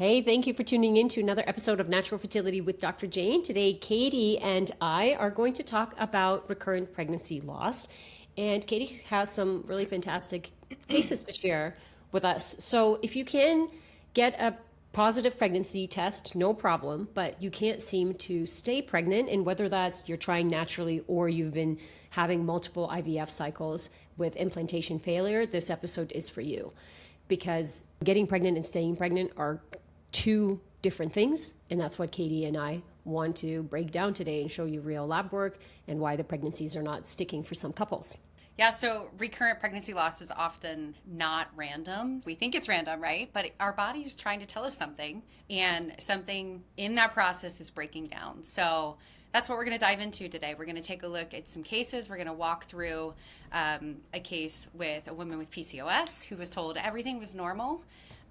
Hey, thank you for tuning in to another episode of Natural Fertility with Dr. Jane. Today, Katie and I are going to talk about recurrent pregnancy loss. And Katie has some really fantastic cases to share with us. So if you can get a positive pregnancy test, no problem, but you can't seem to stay pregnant, and whether that's you're trying naturally or you've been having multiple IVF cycles with implantation failure, this episode is for you. Because getting pregnant and staying pregnant are two different things. And that's what Katie and I want to break down today and show you real lab work and why the pregnancies are not sticking for some couples. Yeah, so recurrent pregnancy loss is often not random. We think it's random, right? But our body is trying to tell us something, and something in that process is breaking down. So that's what we're going to dive into today. We're going to take a look at some cases. We're going to walk through a case with a woman with PCOS who was told everything was normal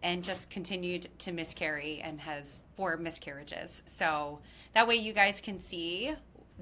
and just continued to miscarry and has 4 miscarriages. So that way you guys can see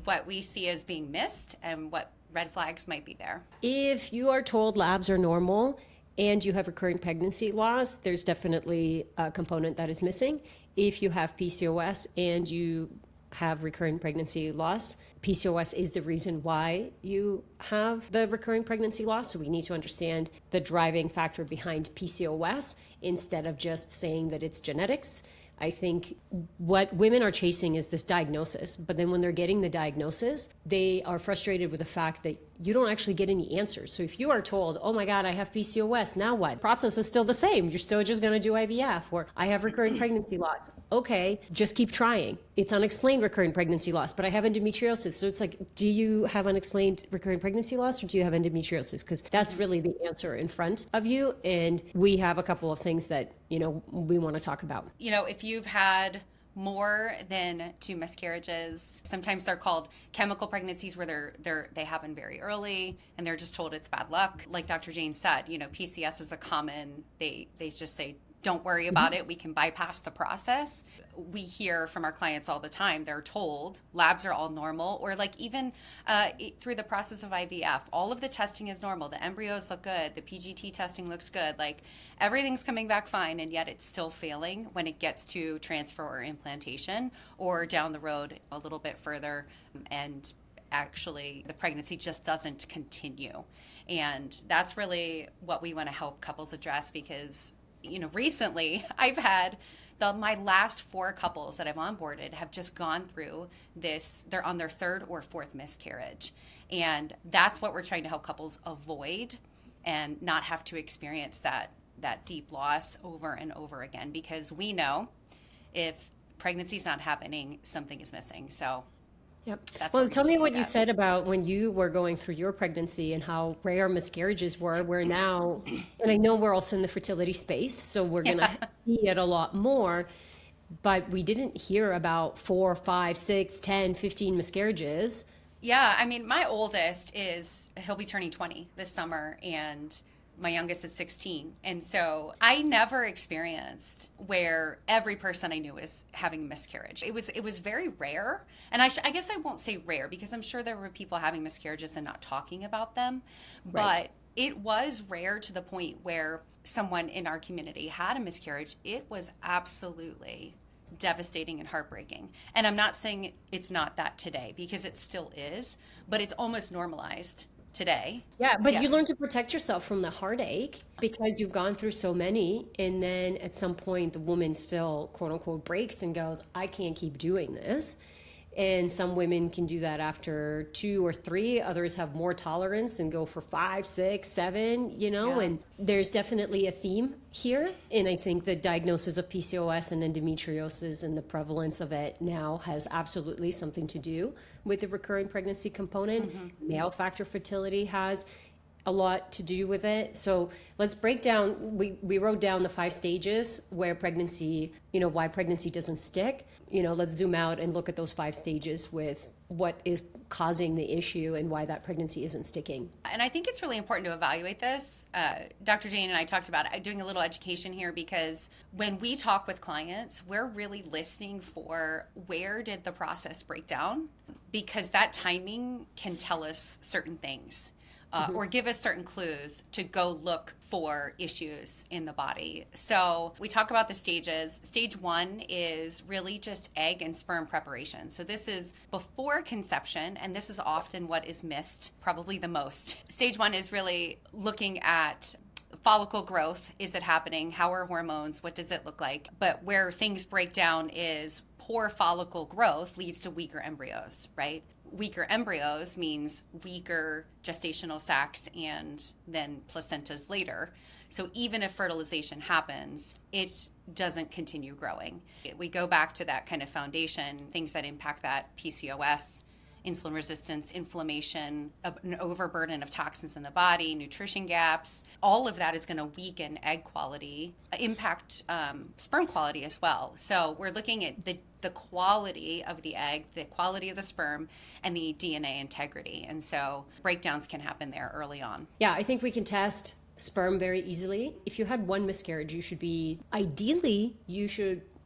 what we see as being missed and what red flags might be there. If you are told labs are normal and you have recurrent pregnancy loss, there's definitely a component that is missing. If you have PCOS and you have recurrent pregnancy loss, PCOS is the reason why you have the recurrent pregnancy loss. So we need to understand the driving factor behind PCOS instead of just saying that it's genetics. I think what women are chasing is this diagnosis, but then when they're getting the diagnosis, they are frustrated with the fact that you don't actually get any answers. So if you are told, oh my God, I have PCOS, now what? The process is still the same. You're still just going to do IVF, or I have recurrent pregnancy loss. Okay, just keep trying. It's unexplained recurrent pregnancy loss, but I have endometriosis. So it's like, do you have unexplained recurrent pregnancy loss or do you have endometriosis? Because that's really the answer in front of you. And we have a couple of things that, we want to talk about. If you've had more than 2 miscarriages, sometimes they're called chemical pregnancies, where they happen very early and they're just told it's bad luck. Like Dr. Jane said, PCS is a common, they just say, don't worry about it. We can bypass the process. We hear from our clients all the time. They're told labs are all normal, or like even through the process of IVF, all of the testing is normal. The embryos look good. The PGT testing looks good. Like everything's coming back fine, and yet it's still failing when it gets to transfer or implantation, or down the road a little bit further, and actually the pregnancy just doesn't continue. And that's really what we want to help couples address, because recently I've had my last 4 couples that I've onboarded have just gone through this. They're on their 3rd or 4th miscarriage. And that's what we're trying to help couples avoid, and not have to experience that deep loss over and over again, because we know if pregnancy is not happening, something is missing. So yep. Well, tell me what you said about when you were going through your pregnancy and how rare miscarriages were. We're now, and I know we're also in the fertility space, so we're going to see it a lot more, but we didn't hear about 4, 5, 6, 10, 15 miscarriages. Yeah, I mean, my oldest he'll be turning 20 this summer, and my youngest is 16. And so I never experienced where every person I knew was having a miscarriage. It was very rare. And I guess I won't say rare, because I'm sure there were people having miscarriages and not talking about them. Right. But it was rare to the point where someone in our community had a miscarriage. It was absolutely devastating and heartbreaking. And I'm not saying it's not that today, because it still is, but it's almost normalized today. Yeah, but you learn to protect yourself from the heartache because you've gone through so many, and then at some point the woman still quote unquote breaks and goes, I can't keep doing this. And some women can do that after 2 or 3. Others have more tolerance and go for 5, 6, 7, and there's definitely a theme here. And I think the diagnosis of PCOS and endometriosis and the prevalence of it now has absolutely something to do with the recurrent pregnancy component. Male factor fertility has a lot to do with it. So let's break down, we wrote down the 5 stages where pregnancy, why pregnancy doesn't stick. Let's zoom out and look at those 5 stages with what is causing the issue and why that pregnancy isn't sticking. And I think it's really important to evaluate this. Dr. Jane and I talked about doing a little education here, because when we talk with clients, we're really listening for where did the process break down, because that timing can tell us certain things. or give us certain clues to go look for issues in the body. So we talk about the stages. Stage 1 is really just egg and sperm preparation. So this is before conception, and this is often what is missed probably the most. Stage 1 is really looking at follicle growth. Is it happening? How are hormones? What does it look like? But where things break down is poor follicle growth leads to weaker embryos, right? Weaker embryos means weaker gestational sacs and then placentas later. So even if fertilization happens, it doesn't continue growing. We go back to that kind of foundation, things that impact that: PCOS, insulin resistance, inflammation, an overburden of toxins in the body, nutrition gaps. All of that is going to weaken egg quality, impact sperm quality as well. So we're looking at the quality of the egg, the quality of the sperm, and the DNA integrity. And so breakdowns can happen there early on. Yeah, I think we can test sperm very easily. If you had one miscarriage, you should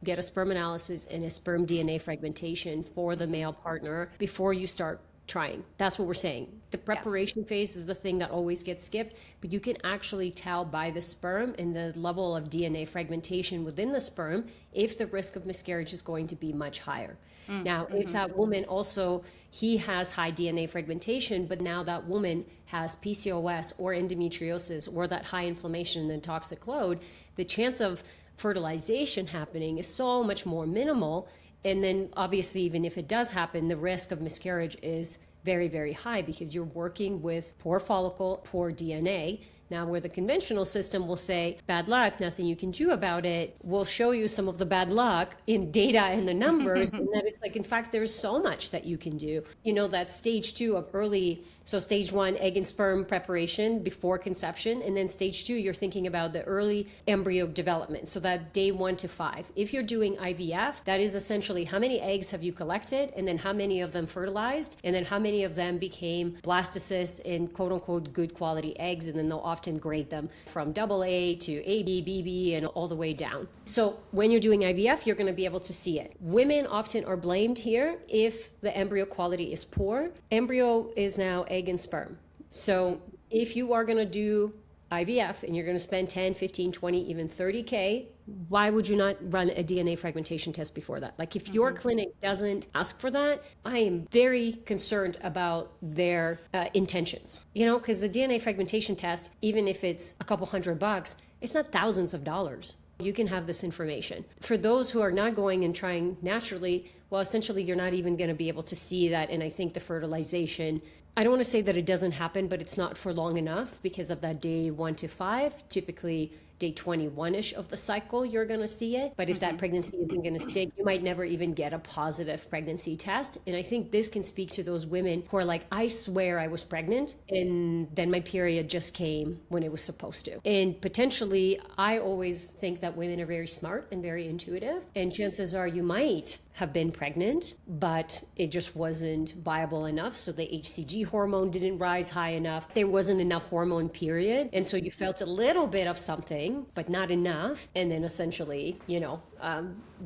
get a sperm analysis and a sperm DNA fragmentation for the male partner before you start trying. That's what we're saying. The preparation phase is the thing that always gets skipped, but you can actually tell by the sperm and the level of DNA fragmentation within the sperm if the risk of miscarriage is going to be much higher. Now, if that woman also, he has high DNA fragmentation, but now that woman has PCOS or endometriosis or that high inflammation and toxic load, the chance of fertilization happening is so much more minimal. And then obviously, even if it does happen, the risk of miscarriage is very, very high because you're working with poor follicle, poor DNA. Now, where the conventional system will say, bad luck, nothing you can do about it, we'll show you some of the bad luck in data and the numbers. And that it's like, in fact, there's so much that you can do. You know, that stage 2 of early, so stage 1, egg and sperm preparation before conception. And then stage 2, you're thinking about the early embryo development. So that day 1 to 5. If you're doing IVF, that is essentially how many eggs have you collected, and then how many of them fertilized, and then how many of them became blastocysts and quote unquote good quality eggs. And then they'll often grade them from AA to AB, BB, and all the way down. So when you're doing IVF, you're going to be able to see it. Women often are blamed here if the embryo quality is poor. Embryo is now egg and sperm. So if you are going to do IVF and you're going to spend 10, 15, 20, even 30K, why would you not run a DNA fragmentation test before that? Like if your clinic doesn't ask for that, I am very concerned about their intentions, you know, because the DNA fragmentation test, even if it's a couple $100, it's not thousands of dollars. You can have this information. For those who are not going and trying naturally, well, essentially you're not even going to be able to see that. And I think the fertilization, I don't want to say that it doesn't happen, but it's not for long enough because of that day 1 to 5, typically day 21-ish of the cycle, you're going to see it. But if that pregnancy isn't going to stick, you might never even get a positive pregnancy test. And I think this can speak to those women who are like, I swear I was pregnant, and then my period just came when it was supposed to. And potentially, I always think that women are very smart and very intuitive. And chances are you might have been pregnant, but it just wasn't viable enough. So the HCG hormone didn't rise high enough. There wasn't enough hormone, period. And so you felt a little bit of something, but not enough. And then essentially, you know,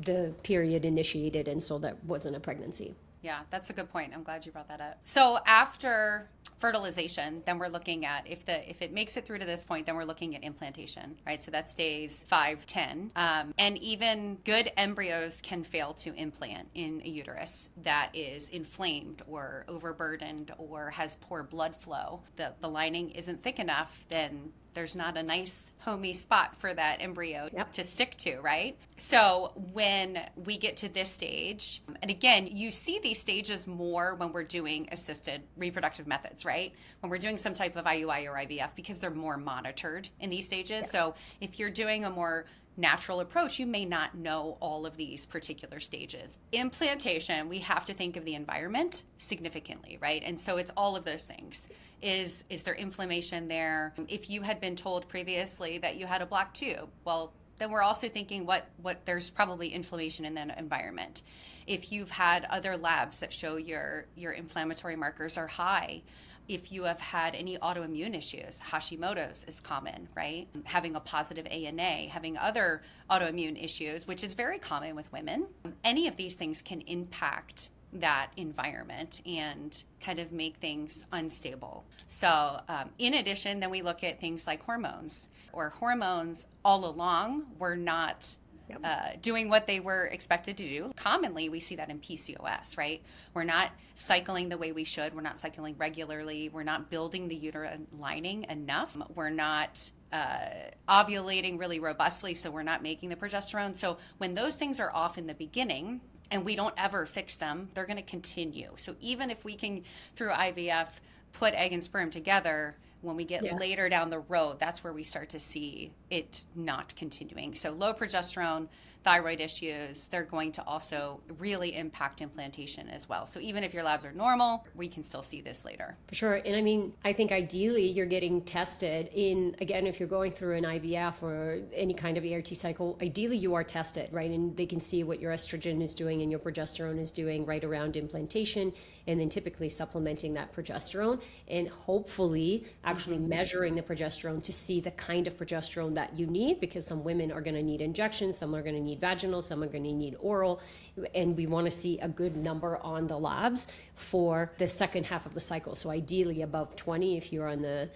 the period initiated. And so that wasn't a pregnancy. Yeah, that's a good point. I'm glad you brought that up. So after fertilization, then we're looking at if it makes it through to this point, then we're looking at implantation, right? So that's days 5, 10. And even good embryos can fail to implant in a uterus that is inflamed or overburdened or has poor blood flow. The lining isn't thick enough, then there's not a nice homey spot for that embryo to stick to, right? So when we get to this stage, and again, you see these stages more when we're doing assisted reproductive methods, right? When we're doing some type of IUI or IVF, because they're more monitored in these stages. Yeah. So if you're doing a more natural approach, you may not know all of these particular stages. Implantation, we have to think of the environment significantly, right? And so it's all of those things. Is there inflammation there? If you had been told previously that you had a blocked tube, well, then we're also thinking what there's probably inflammation in that environment. If you've had other labs that show your inflammatory markers are high, if you have had any autoimmune issues, Hashimoto's is common, right? Having a positive ANA, having other autoimmune issues, which is very common with women. Any of these things can impact that environment and kind of make things unstable. So in addition, then we look at things like hormones, or hormones all along were not doing what they were expected to do. Commonly, we see that in PCOS, right? We're not cycling the way we should. We're not cycling regularly. We're not building the uterine lining enough. We're not ovulating really robustly, so we're not making the progesterone. So when those things are off in the beginning and we don't ever fix them, they're going to continue. So even if we can, through IVF, put egg and sperm together, when we get later down the road, that's where we start to see it not continuing. So low progesterone, thyroid issues, they're going to also really impact implantation as well. So even if your labs are normal, we can still see this later. For sure. And I mean, I think ideally you're getting tested in, again, if you're going through an IVF or any kind of ART cycle, ideally you are tested, right? And they can see what your estrogen is doing and your progesterone is doing right around implantation, and then typically supplementing that progesterone and hopefully actually measuring the progesterone to see the kind of progesterone that you need, because some women are going to need injections, some are going to need vaginal, some are going to need oral, and we want to see a good number on the labs for the second half of the cycle. So ideally above 20 if you're on the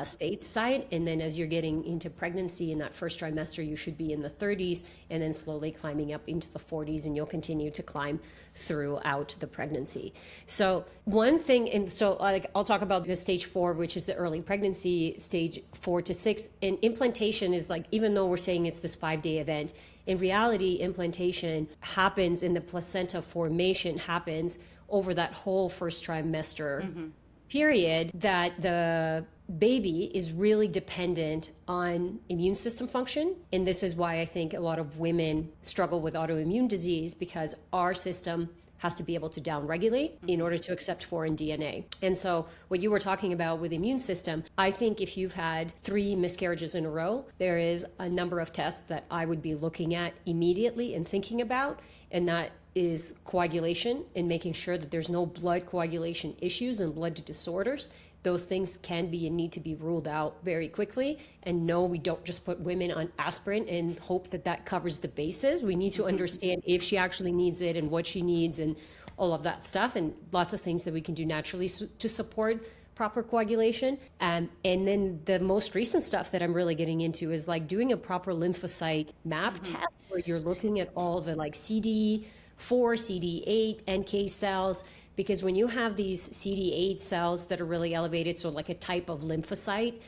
States side, and then as you're getting into pregnancy in that first trimester, you should be in the 30s, and then slowly climbing up into the 40s, and you'll continue to climb throughout the pregnancy. So one thing, and so like I'll talk about the stage 4, which is the early pregnancy, stage 4 to 6, and implantation is like, even though we're saying it's this 5-day event, in reality, implantation happens, and the placenta formation happens over that whole first trimester period, that the baby is really dependent on immune system function. And this is why I think a lot of women struggle with autoimmune disease, because our system has to be able to downregulate in order to accept foreign DNA. And so what you were talking about with immune system, I think if you've had 3 miscarriages in a row, there is a number of tests that I would be looking at immediately and thinking about, and that is coagulation, and making sure that there's no blood coagulation issues and blood disorders. Those things can be and need to be ruled out very quickly. And no, we don't just put women on aspirin and hope that that covers the bases. We need to understand if she actually needs it and what she needs and all of that stuff, and lots of things that we can do naturally to support proper coagulation. And then the most recent stuff that I'm really getting into is like doing a proper lymphocyte map test, where you're looking at all the like CD4, CD8, NK cells, because when you have these CD8 cells that are really elevated, so like a type of lymphocyte,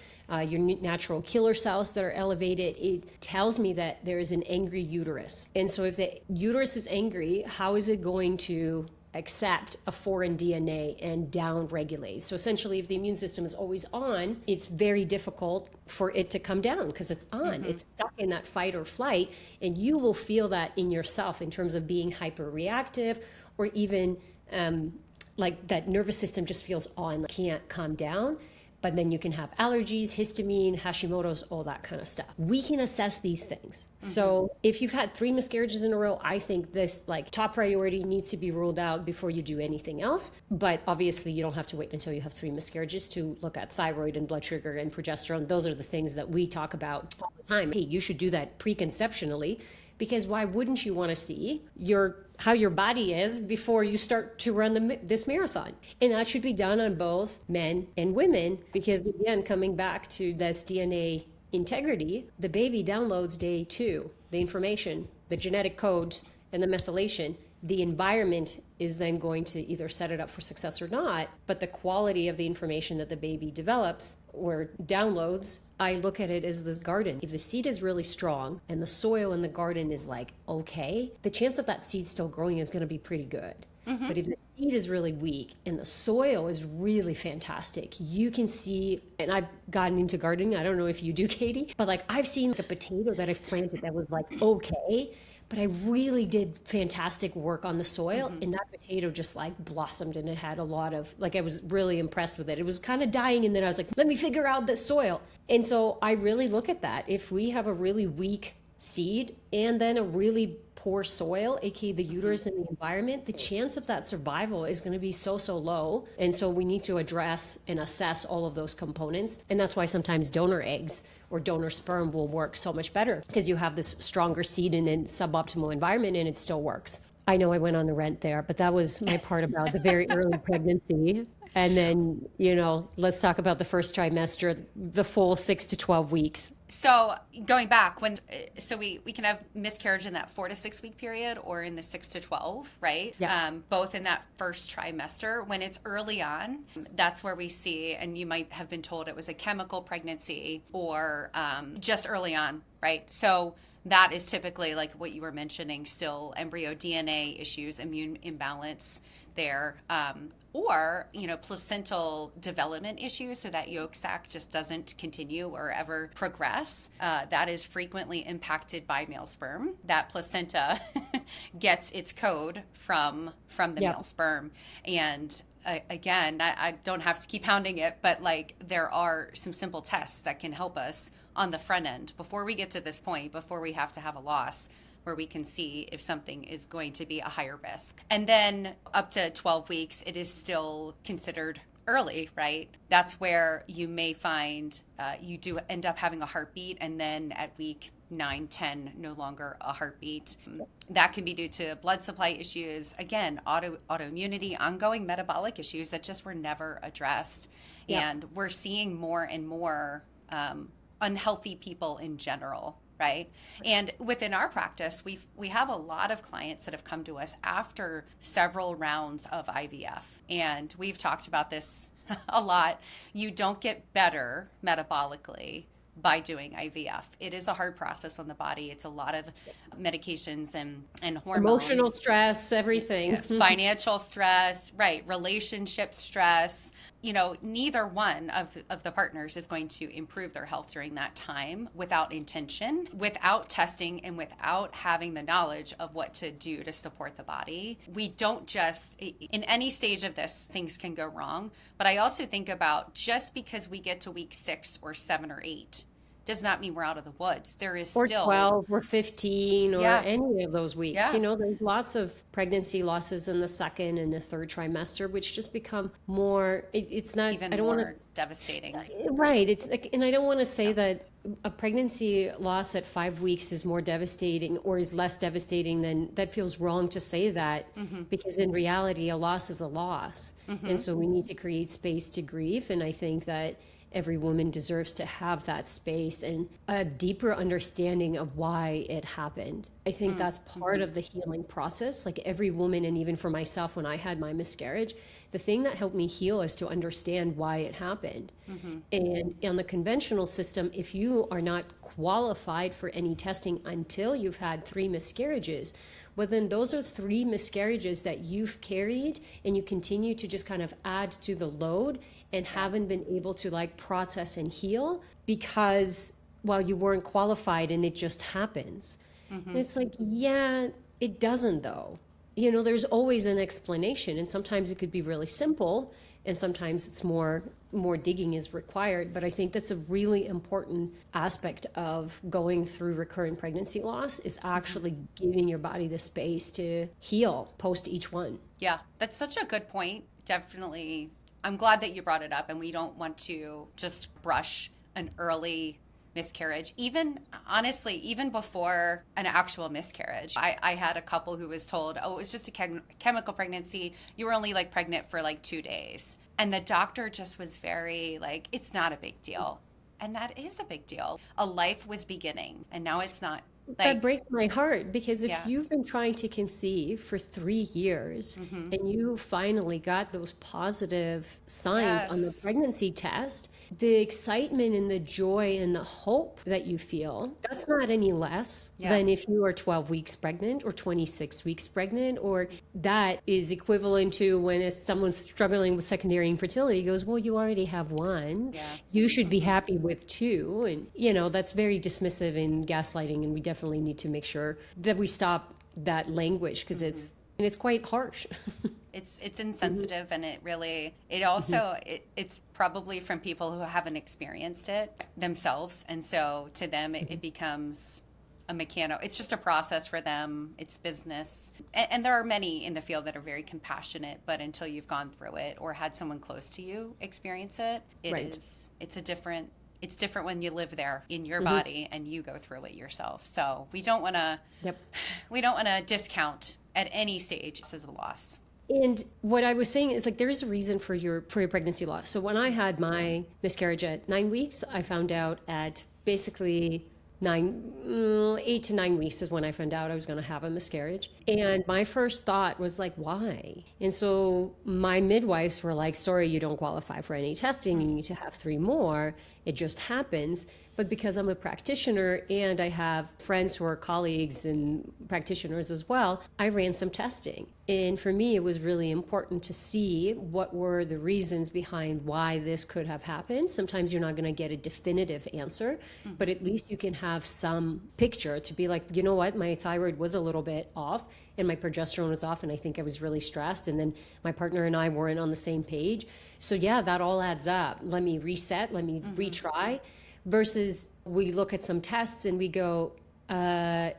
your natural killer cells that are elevated, it tells me that there is an angry uterus. And so if the uterus is angry, how is it going to accept a foreign DNA and down-regulate? So essentially, if the immune system is always on, it's very difficult for it to come down because it's on. It's stuck in that fight or flight, and you will feel that in yourself in terms of being hyperreactive, or even like that nervous system just feels on, like can't calm down. But then you can have allergies, histamine, Hashimoto's, all that kind of stuff. We can assess these things. So if you've had 3 miscarriages in a row, I think this like top priority needs to be ruled out before you do anything else. But obviously you don't have to wait until you have 3 miscarriages to look at thyroid and blood sugar and progesterone. Those are the things that we talk about all the time. Hey, you should do that preconceptionally, because why wouldn't you want to see how your body is before you start to run this marathon? And that should be done on both men and women, because again, coming back to this DNA integrity, the baby downloads day 2, the information, the genetic codes, and the methylation. The environment is then going to either set it up for success or not, but the quality of the information that the baby develops or downloads, I look at it as this garden. If the seed is really strong and the soil in the garden is like okay, the chance of that seed still growing is going to be pretty good. But if the seed is really weak and the soil is really fantastic, you can see, and I've gotten into gardening, I don't know if you do, Katie, but like I've seen like a potato that I've planted that was like okay, but I really did fantastic work on the soil, and that potato just like blossomed, and it had a lot of, like, I was really impressed with it. It was kind of dying, and then I was like, let me figure out the soil. And so I really look at that. If we have a really weak seed and then a really poor soil, aka the uterus and the environment, the chance of that survival is going to be so low. And so we need to address and assess all of those components. And that's why sometimes donor eggs or donor sperm will work so much better, because you have this stronger seed in a suboptimal environment and it still works. I know I went on a rant there, but that was my part about the very early pregnancy. And then, let's talk about the first trimester, the full 6 to 12 weeks. So going back so we can have miscarriage in that 4 to 6 week period or in the 6 to 12, right? Yeah. Both in that first trimester. When it's early on, that's where we see, and you might have been told it was a chemical pregnancy or just early on, right? So that is typically like what you were mentioning, still embryo DNA issues, immune imbalance there, or placental development issues, so that yolk sac just doesn't continue or ever progress. That is frequently impacted by male sperm. That placenta gets its code from the male sperm, and again, I don't have to keep pounding it, but like there are some simple tests that can help us on the front end before we get to this point, before we have to have a loss, where we can see if something is going to be a higher risk. And then up to 12 weeks, it is still considered early, right? That's where you may find you do end up having a heartbeat, and then at week 9, 10, no longer a heartbeat. That can be due to blood supply issues, again, autoimmunity, ongoing metabolic issues that just were never addressed. Yep. And we're seeing more and more unhealthy people in general, right? And within our practice, we have a lot of clients that have come to us after several rounds of IVF. And we've talked about this a lot. You don't get better metabolically by doing IVF. It is a hard process on the body. It's a lot of medications and hormones. Emotional stress, everything. Financial stress, right? Relationship stress. Neither one of the partners is going to improve their health during that time without intention, without testing, and without having the knowledge of what to do to support the body. We don't just, in any stage of this, things can go wrong. But I also think about just because we get to week 6 or 7 or 8, does not mean we're out of the woods. There is or still 12 or 15 or any of those weeks. Yeah. There's lots of pregnancy losses in the second and the third trimester, which just become more, it's not, even I don't more want to, devastating. right. It's like, and I don't want to say that a pregnancy loss at 5 weeks is more devastating or is less devastating than, that feels wrong to say that, because in reality, a loss is a loss. And so we need to create space to grieve. And I think that every woman deserves to have that space and a deeper understanding of why it happened. I think that's part of the healing process. Like every woman, and even for myself, when I had my miscarriage, the thing that helped me heal is to understand why it happened. And on the conventional system, if you are not qualified for any testing until you've had 3 miscarriages, well, then those are 3 miscarriages that you've carried, and you continue to just kind of add to the load and haven't been able to like process and heal because, well, you weren't qualified and it just happens. And it's like, yeah, it doesn't though. There's always an explanation, and sometimes it could be really simple, and sometimes it's more digging is required. But I think that's a really important aspect of going through recurrent pregnancy loss, is actually giving your body the space to heal post each one. Yeah, that's such a good point. Definitely. I'm glad that you brought it up, and we don't want to just brush an early miscarriage. Even honestly, even before an actual miscarriage, I had a couple who was told, oh, it was just a chemical pregnancy. You were only like pregnant for like 2 days. And the doctor just was very like, it's not a big deal. And that is a big deal. A life was beginning, and now it's not. That breaks my heart, because if you've been trying to conceive for 3 years and you finally got those positive signs on the pregnancy test, the excitement and the joy and the hope that you feel, that's not any less than if you are 12 weeks pregnant or 26 weeks pregnant, or that is equivalent to when someone's struggling with secondary infertility goes, well, you already have 1. You should be happy with 2. And, that's very dismissive and gaslighting, and we definitely need to make sure that we stop that language, because it's quite harsh. It's insensitive, and it also it's probably from people who haven't experienced it themselves, and so to them it becomes it's just a process for them. It's business, and there are many in the field that are very compassionate, but until you've gone through it or had someone close to you experience it, it's different when you live there in your body and you go through it yourself. So we don't want to discount at any stage, this is a loss. And what I was saying is, like, there's a reason for your pregnancy loss. So when I had my miscarriage at 9 weeks, I found out at basically 8 to 9 weeks is when I found out I was going to have a miscarriage. And my first thought was like, why? And so my midwives were like, sorry, you don't qualify for any testing. You need to have 3 more. It just happens. But because I'm a practitioner and I have friends who are colleagues and practitioners as well, I ran some testing. And for me, it was really important to see what were the reasons behind why this could have happened. Sometimes you're not going to get a definitive answer, but at least you can have some picture to be like, you know what, my thyroid was a little bit off and my progesterone was off, and I think I was really stressed, and then my partner and I weren't on the same page. So yeah, that all adds up. Let me reset, let me retry. Versus we look at some tests and we go,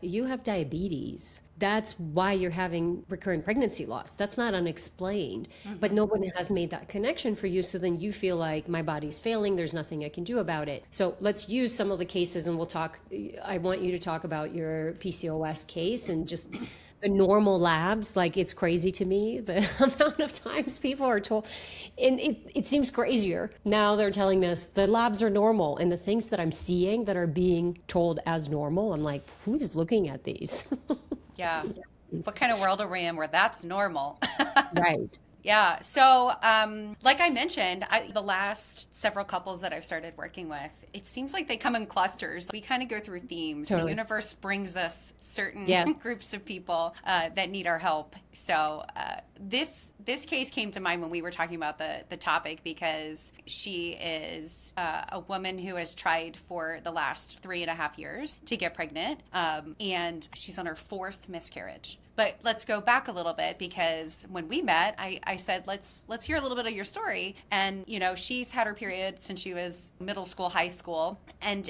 you have diabetes. That's why you're having recurrent pregnancy loss. That's not unexplained, but nobody has made that connection for you. So then you feel like my body's failing. There's nothing I can do about it. So let's use some of the cases and we'll talk. I want you to talk about your PCOS case and just the normal labs. Like, it's crazy to me the amount of times people are told, and it seems crazier now. They're telling us the labs are normal, and the things that I'm seeing that are being told as normal, I'm like, who's looking at these? Yeah. What kind of world are we in where that's normal? Right. Yeah. So, like I mentioned, the last several couples that I've started working with, it seems like they come in clusters. We kind of go through themes. Totally. The universe brings us certain Yes. groups of people that need our help. So, this case came to mind when we were talking about the topic, because she is a woman who has tried for the last 3.5 years to get pregnant, and she's on her 4th miscarriage. But let's go back a little bit, because when we met, I said, let's hear a little bit of your story. And, you know, she's had her period since she was middle school, high school. And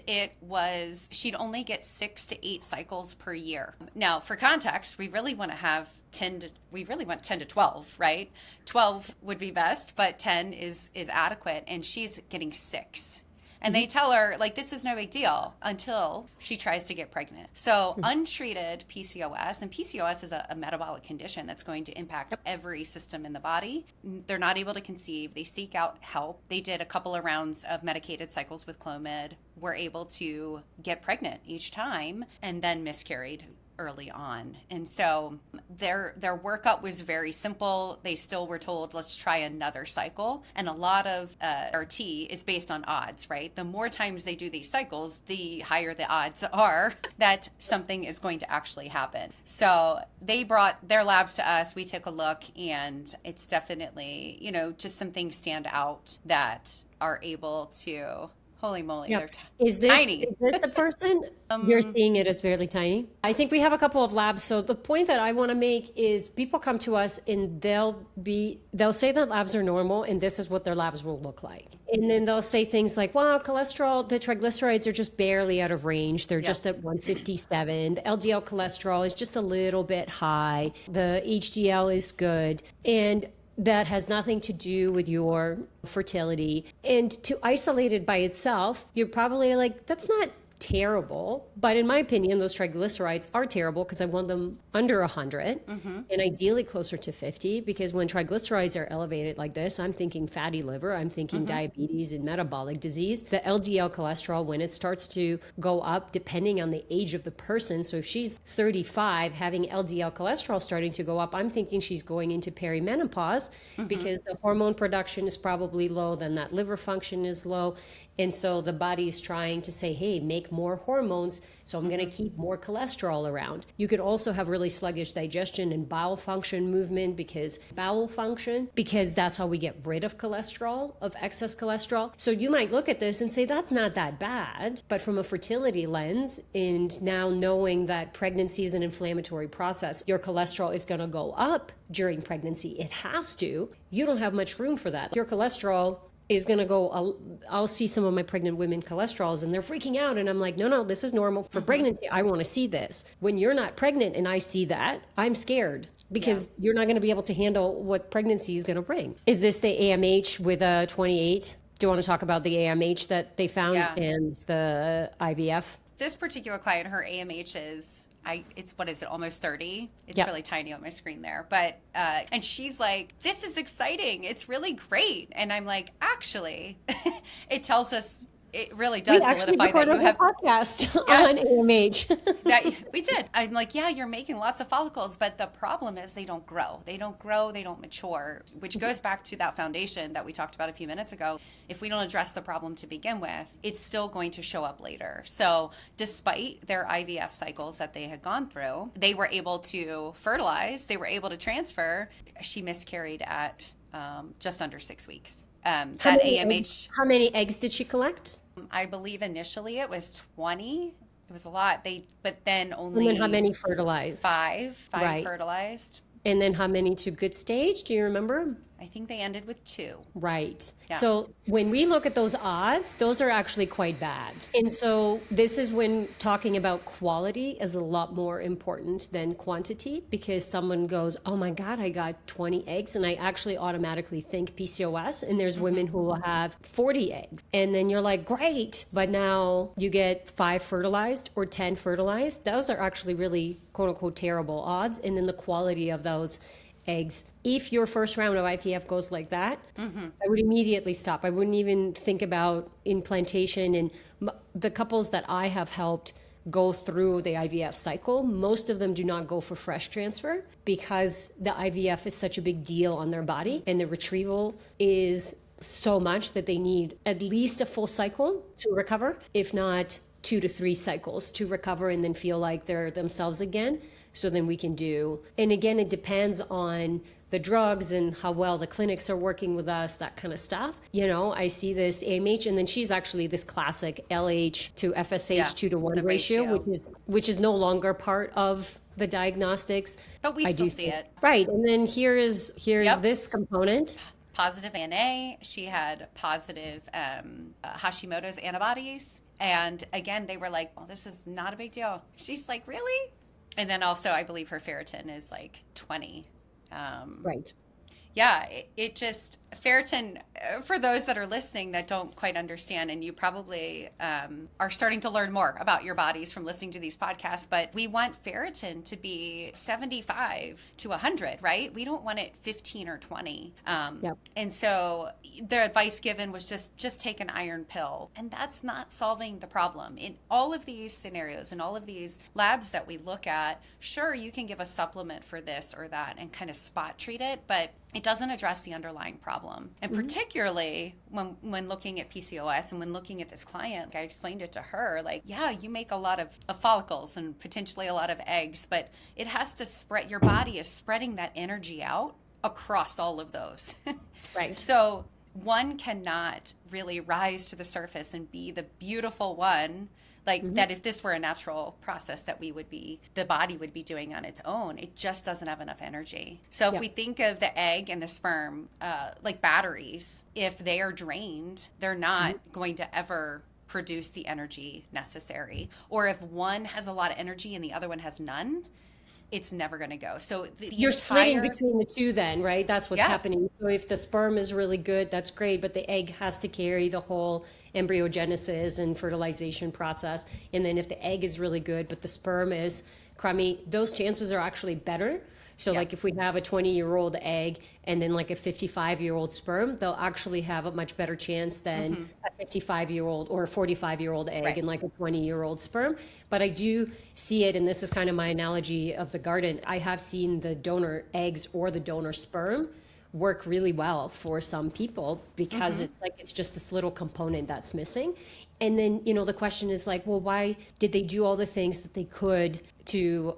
she'd only get 6 to 8 cycles per year. Now, for context, we really want to have 10 to 12, right? 12 would be best, but 10 is adequate. And she's getting 6. And they tell her, like, this is no big deal until she tries to get pregnant. So untreated PCOS, and PCOS is a metabolic condition that's going to impact every system in the body. They're not able to conceive. They seek out help. They did a couple of rounds of medicated cycles with Clomid, were able to get pregnant each time, and then miscarried early on. And so their workup was very simple. They still were told, let's try another cycle. And a lot of RT is based on odds, right? The more times they do these cycles, the higher the odds are that something is going to actually happen. So they brought their labs to us. We took a look, and it's definitely, you know, just some things stand out that are able to, holy moly, Yep. they're Is tiny. this the person? You're seeing it as fairly tiny. I think we have a couple of labs. So the point that I want to make is people come to us and they'll say that labs are normal and this is what their labs will look like. And then they'll say things like, wow, cholesterol, the triglycerides are just barely out of range. They're just at 157. The LDL cholesterol is just a little bit high. The HDL is good. And that has nothing to do with your fertility. And to isolate it by itself, you're probably like, that's not terrible. But in my opinion, those triglycerides are terrible because I want them under 100 and ideally closer to 50, because when triglycerides are elevated like this, I'm thinking fatty liver, I'm thinking diabetes and metabolic disease. The LDL cholesterol, when it starts to go up, depending on the age of the person. So if she's 35, having LDL cholesterol starting to go up, I'm thinking she's going into perimenopause because the hormone production is probably low, then that liver function is low. And so the body is trying to say, hey, make more hormones, so I'm going to keep more cholesterol around. You could also have really sluggish digestion and bowel function movement, because that's how we get rid of cholesterol, of excess cholesterol. So you might look at this and say, that's not that bad. But from a fertility lens, and now knowing that pregnancy is an inflammatory process, your cholesterol is going to go up during pregnancy. It has to. You don't have much room for that. Your cholesterol is going to go, I'll see some of my pregnant women cholesterols and they're freaking out. And I'm like, no, this is normal for pregnancy. I want to see this. When you're not pregnant and I see that, I'm scared because you're not going to be able to handle what pregnancy is going to bring. Is this the AMH with a 28? Do you want to talk about the AMH that they found and the IVF? This particular client, her AMH is it's, what is it, almost 30? It's Yep. really tiny on my screen there. But, and she's like, this is exciting. It's really great. And I'm like, actually, it tells us, it really does solidify that you have podcast Yes. on AMH. that we did. I'm like, yeah, you're making lots of follicles, but the problem is they don't grow. They don't mature, which goes back to that foundation that we talked about a few minutes ago. If we don't address the problem to begin with, it's still going to show up later. So despite their IVF cycles that they had gone through, they were able to fertilize, they were able to transfer. She miscarried at just under 6 weeks. That AMH. How many eggs did she collect? I believe initially it was 20. It was a lot. But then only. And then how many fertilized? Five Right. fertilized. And then how many to good stage? Do you remember? I think they ended with 2. Right. Yeah. So when we look at those odds, those are actually quite bad. And so this is when talking about quality is a lot more important than quantity, because someone goes, oh my God, I got 20 eggs. And I actually automatically think PCOS. And there's women who will have 40 eggs. And then you're like, great. But now you get 5 fertilized or 10 fertilized. Those are actually really quote unquote terrible odds. And then the quality of those eggs. If your first round of IVF goes like that, I would immediately stop. I wouldn't even think about implantation. And the couples that I have helped go through the IVF cycle, most of them do not go for fresh transfer because the IVF is such a big deal on their body, and the retrieval is so much that they need at least a full cycle to recover, if not 2 to 3 cycles to recover and then feel like they're themselves again. So then we can do, and again, it depends on the drugs and how well the clinics are working with us, that kind of stuff. You know, I see this AMH, and then she's actually this classic LH to FSH 2 to 1 ratio, which is no longer part of the diagnostics. But we still see it. Right. And then here's this component. Positive ANA. She had positive Hashimoto's antibodies. And again, they were like, well, this is not a big deal. She's like, really? And then also, I believe her ferritin is like 20. Right. Yeah, it just, ferritin, for those that are listening that don't quite understand, and you probably are starting to learn more about your bodies from listening to these podcasts, but we want ferritin to be 75 to 100, right? We don't want it 15 or 20. Yep. And so the advice given was just take an iron pill. And that's not solving the problem. In all of these scenarios and all of these labs that we look at, sure, you can give a supplement for this or that and kind of spot treat it, but it doesn't address the underlying problem. And particularly when looking at PCOS and when looking at this client, I explained it to her, like, yeah, you make a lot of follicles and potentially a lot of eggs, but it has to spread, your body is spreading that energy out across all of those. Right. So one cannot really rise to the surface and be the beautiful one, like that if this were a natural process that the body would be doing on its own, it just doesn't have enough energy. So if we think of the egg and the sperm like batteries, if they are drained, they're not going to ever produce the energy necessary. Or if one has a lot of energy and the other one has none, it's never going to go. So you're splitting between the two then, right? That's what's happening. So if the sperm is really good, that's great, but the egg has to carry the whole embryogenesis and fertilization process. And then if the egg is really good, but the sperm is crummy, those chances are actually better. So like if we have a 20-year-old egg and then like a 55-year-old sperm, they'll actually have a much better chance than a 55-year-old or a 45-year-old egg and like a 20-year-old sperm. But I do see it, and this is kind of my analogy of the garden. I have seen the donor eggs or the donor sperm work really well for some people because it's like it's just this little component that's missing. And then, you know, the question is like, well, why did they do all the things that they could to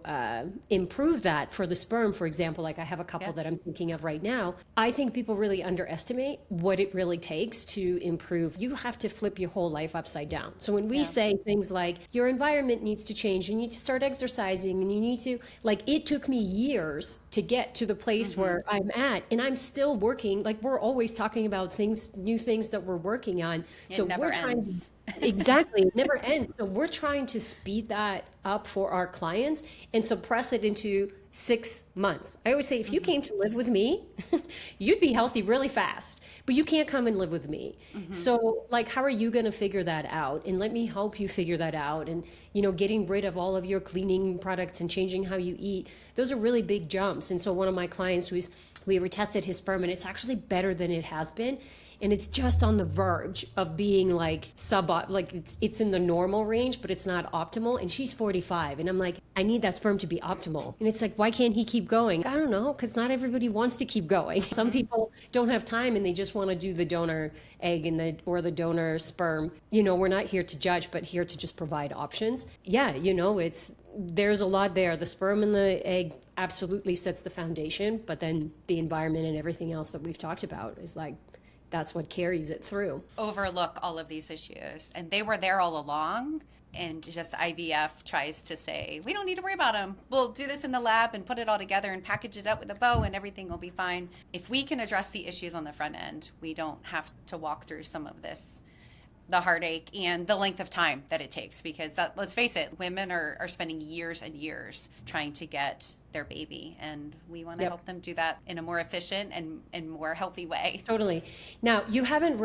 improve that for the sperm, for example? Like I have a couple that I'm thinking of right now. I think people really underestimate what it really takes to improve. You have to flip your whole life upside down. So when we say things like your environment needs to change, you need to start exercising, and you need to, like, it took me years to get to the place where I'm at, and I'm still working. Like we're always talking about things, new things that we're working on. It never we're trying ends. Exactly. It never ends. So we're trying to speed that up for our clients and suppress it into 6 months. I always say, if you came to live with me, you'd be healthy really fast, but you can't come and live with me. So like, how are you going to figure that out? And let me help you figure that out. And, getting rid of all of your cleaning products and changing how you eat, those are really big jumps. And so one of my clients, we retested his sperm, and it's actually better than it has been. And it's just on the verge of being like it's in the normal range, but it's not optimal. And she's 45. And I'm like, I need that sperm to be optimal. And it's like, why can't he keep going? I don't know, because not everybody wants to keep going. Some people don't have time and they just want to do the donor egg or the donor sperm. We're not here to judge, but here to just provide options. Yeah, there's a lot there. The sperm and the egg absolutely sets the foundation, but then the environment and everything else that we've talked about is like, that's what carries it through. Overlook all of these issues, and they were there all along. And just IVF tries to say, we don't need to worry about them. We'll do this in the lab and put it all together and package it up with a bow and everything will be fine. If we can address the issues on the front end, we don't have to walk through some of this, the heartache and the length of time that it takes, because let's face it, women are spending years and years trying to get their baby, and we want to help them do that in a more efficient and more healthy way. Totally. Now, you haven't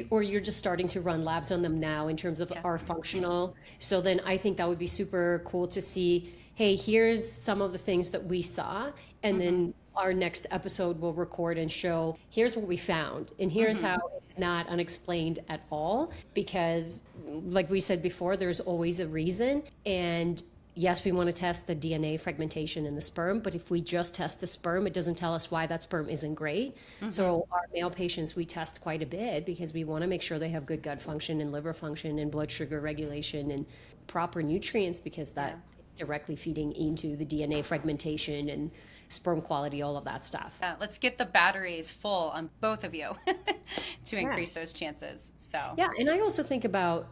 or you're just starting to run labs on them now in terms of are functional. So then I think that would be super cool to see, hey, here's some of the things that we saw, and then our next episode will record and show, here's what we found, and here's how it's not unexplained at all, because like we said before, there's always a reason. And yes, we want to test the DNA fragmentation in the sperm, but if we just test the sperm, it doesn't tell us why that sperm isn't great. So our male patients, we test quite a bit because we want to make sure they have good gut function and liver function and blood sugar regulation and proper nutrients, because that is directly feeding into the DNA fragmentation and sperm quality, all of that stuff. Yeah, let's get the batteries full on both of you to increase those chances. So yeah, and I also think about,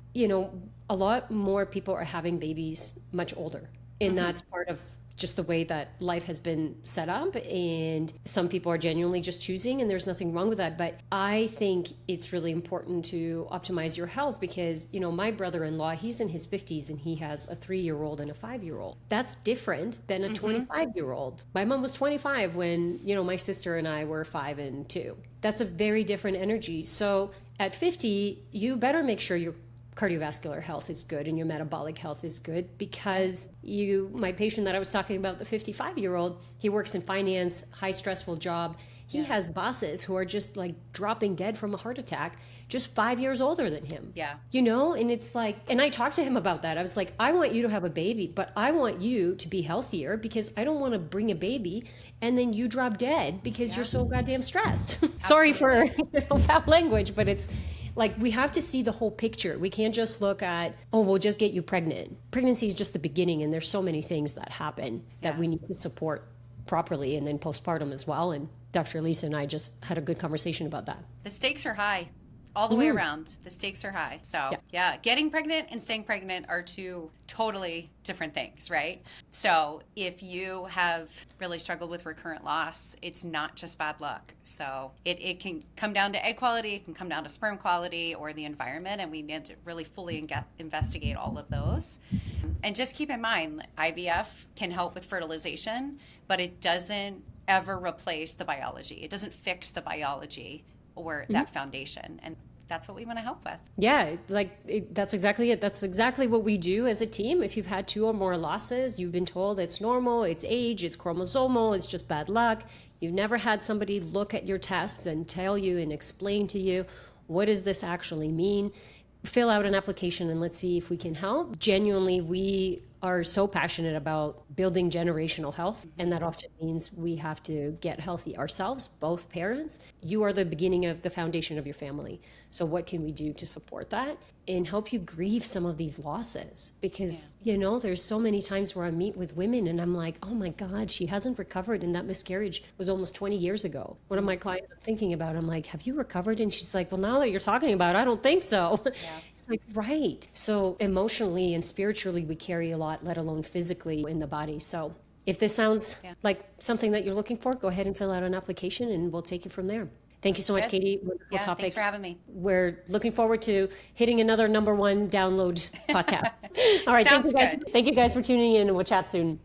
a lot more people are having babies much older, and that's part of just the way that life has been set up, and some people are genuinely just choosing, and there's nothing wrong with that. But I think it's really important to optimize your health, because my brother-in-law, he's in his 50s and he has a 3-year-old and a 5-year-old. That's different than a 25-year-old. My mom was 25 when my sister and I were 5 and 2. That's a very different energy. So at 50, you better make sure your cardiovascular health is good and your metabolic health is good, because my patient that I was talking about, the 55-year-old, he works in finance, high stressful job. He has bosses who are just like dropping dead from a heart attack, just 5 years older than him. Yeah. And it's like, and I talked to him about that. I was like, I want you to have a baby, but I want you to be healthier, because I don't want to bring a baby and then you drop dead because you're so goddamn stressed. Sorry for foul language, but it's like, we have to see the whole picture. We can't just look at, we'll just get you pregnant. Pregnancy is just the beginning, and there's so many things that happen that we need to support properly, and then postpartum as well. And Dr. Lisa and I just had a good conversation about that. The stakes are high all the way around. The stakes are high. So getting pregnant and staying pregnant are two totally different things, right? So if you have really struggled with recurrent loss, it's not just bad luck. So it can come down to egg quality, it can come down to sperm quality or the environment, and we need to really fully investigate all of those. And just keep in mind, IVF can help with fertilization, but it doesn't ever replace the biology. It doesn't fix the biology or that foundation. And that's what we want to help with. Yeah, that's exactly it. That's exactly what we do as a team. If you've had 2 or more losses, you've been told it's normal, it's age, it's chromosomal, it's just bad luck. You've never had somebody look at your tests and tell you and explain to you, what does this actually mean? Fill out an application and let's see if we can help. Genuinely, we are so passionate about building generational health, and that often means we have to get healthy ourselves, both parents. You are the beginning of the foundation of your family. So what can we do to support that and help you grieve some of these losses? Because, there's so many times where I meet with women and I'm like, oh my God, she hasn't recovered, and that miscarriage was almost 20 years ago. One of my clients I'm thinking about, I'm like, have you recovered? And she's like, well, now that you're talking about it, I don't think so. Yeah. Like, right. So emotionally and spiritually, we carry a lot, let alone physically in the body. So if this sounds like something that you're looking for, go ahead and fill out an application and we'll take it from there. Thank you so much, Good. Katie. Wonderful Yeah, topic. thanks for having me. We're looking forward to hitting another #1 download podcast. All right. Thank Sounds you guys. good. Thank you guys for tuning in, and we'll chat soon.